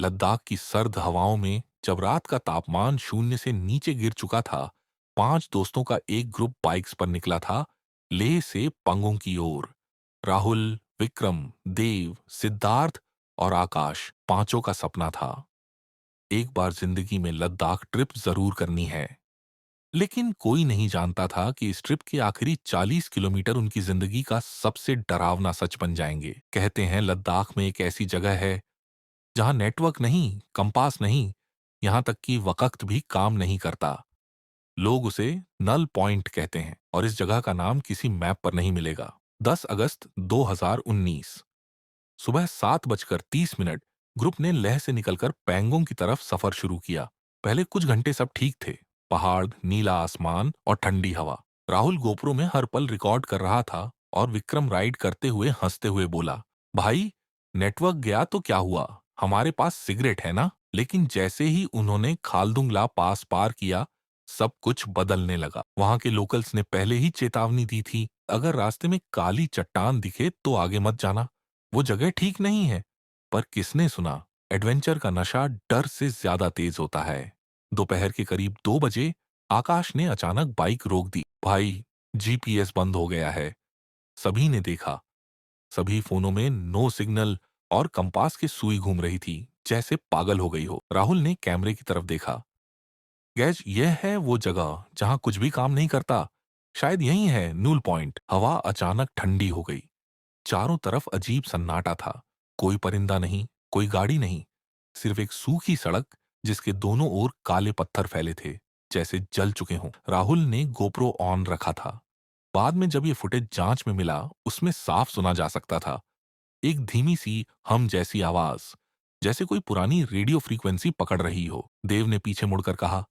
लद्दाख की सर्द हवाओं में जब रात का तापमान शून्य से नीचे गिर चुका था, 5 दोस्तों का एक ग्रुप बाइक्स पर निकला था लेह से पंगोंग की ओर। राहुल, विक्रम, देव, सिद्धार्थ और आकाश, पांचों का सपना था एक बार जिंदगी में लद्दाख ट्रिप जरूर करनी है। लेकिन कोई नहीं जानता था कि इस ट्रिप के आखिरी 40 किलोमीटर उनकी जिंदगी का सबसे डरावना सच बन जाएंगे। कहते हैं लद्दाख में एक ऐसी जगह है जहां नेटवर्क नहीं, कंपास नहीं, यहां तक कि वक्त भी काम नहीं करता। लोग उसे नल पॉइंट कहते हैं और इस जगह का नाम किसी मैप पर नहीं मिलेगा। 10 अगस्त 2019 सुबह 7:30 ग्रुप ने लेह से निकलकर पैंगोंग की तरफ सफर शुरू किया। पहले कुछ घंटे सब ठीक थे, पहाड़, नीला आसमान और ठंडी हवा। राहुल गोप्रो में हर पल रिकॉर्ड कर रहा था और विक्रम राइड करते हुए हंसते हुए बोला, भाई नेटवर्क गया तो क्या हुआ, हमारे पास सिगरेट है ना। लेकिन जैसे ही उन्होंने खालदुंगला पास पार किया, सब कुछ बदलने लगा। वहां के लोकल्स ने पहले ही चेतावनी दी थी, अगर रास्ते में काली चट्टान दिखे तो आगे मत जाना, वो जगह ठीक नहीं है। पर किसने सुना, एडवेंचर का नशा डर से ज्यादा तेज होता है। दोपहर के करीब 2 बजे आकाश ने अचानक बाइक रोक दी। भाई, जीपीएस बंद हो गया है। सभी ने देखा, सभी फोनों में नो सिग्नल और कंपास की सुई घूम रही थी जैसे पागल हो गई हो। राहुल ने कैमरे की तरफ देखा। गैज, यह है वो जगह जहां कुछ भी काम नहीं करता, शायद यही है न्यूल पॉइंट। हवा अचानक ठंडी हो गई। चारों तरफ अजीब सन्नाटा था। कोई परिंदा नहीं, कोई गाड़ी नहीं, सिर्फ एक सूखी सड़क जिसके दोनों ओर काले पत्थर फैले थे जैसे जल चुके हों। राहुल ने गोप्रो ऑन रखा था। बाद में जब ये फुटेज जांच में मिला, उसमें साफ सुना जा सकता था एक धीमी सी हम जैसी आवाज, जैसे कोई पुरानी रेडियो फ्रीक्वेंसी पकड़ रही हो। देव ने पीछे मुड़कर कहा,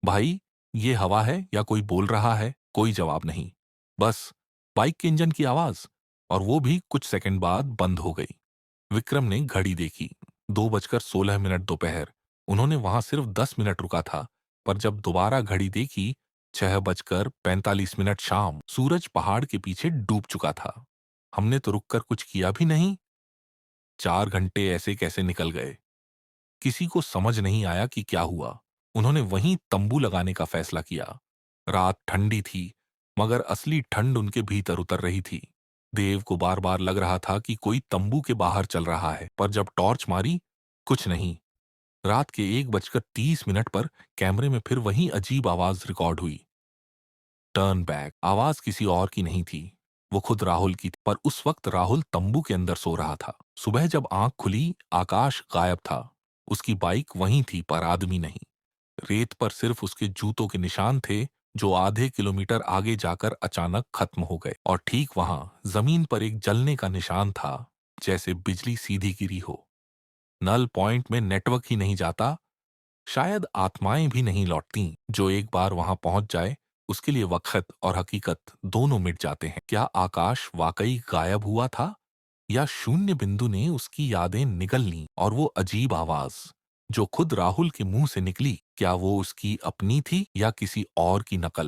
भाई ये हवा है या कोई बोल रहा है। कोई जवाब नहीं, बस बाइक के इंजन की आवाज, और वो भी कुछ सेकंड बाद बंद हो गई। विक्रम ने घड़ी देखी, 2:16 दोपहर। उन्होंने वहां सिर्फ 10 मिनट रुका था, पर जब दोबारा घड़ी देखी, 6:45 शाम। सूरज पहाड़ के पीछे डूब चुका था। हमने तो रुककर कुछ किया भी नहीं। 4 घंटे ऐसे कैसे निकल गए, किसी को समझ नहीं आया कि क्या हुआ। उन्होंने वहीं तंबू लगाने का फैसला किया। रात ठंडी थी, मगर असली ठंड उनके भीतर उतर रही थी। देव को बार बार लग रहा था कि कोई तंबू के बाहर चल रहा है, पर जब टॉर्च मारी, कुछ नहीं। रात के 1:30 पर कैमरे में फिर वही अजीब आवाज रिकॉर्ड हुई। Turn back. आवाज किसी और की नहीं थी, वो खुद राहुल की थी। पर उस वक्त राहुल तंबू के अंदर सो रहा था। सुबह जब आंख खुली, आकाश गायब था। उसकी बाइक वहीं थी, पर आदमी नहीं। रेत पर सिर्फ उसके जूतों के निशान थे, जो आधे किलोमीटर आगे जाकर अचानक खत्म हो गए। और ठीक वहां जमीन पर एक जलने का निशान था, जैसे बिजली सीधी गिरी हो। नल पॉइंट में नेटवर्क ही नहीं जाता, शायद आत्माएं भी नहीं लौटती। जो एक बार वहां पहुंच जाए, उसके लिए वक्त और हकीकत दोनों मिट जाते हैं। क्या आकाश वाकई गायब हुआ था, या शून्य बिंदु ने उसकी यादें निगल लीं? और वो अजीब आवाज जो खुद राहुल के मुंह से निकली, क्या वो उसकी अपनी थी या किसी और की नकल?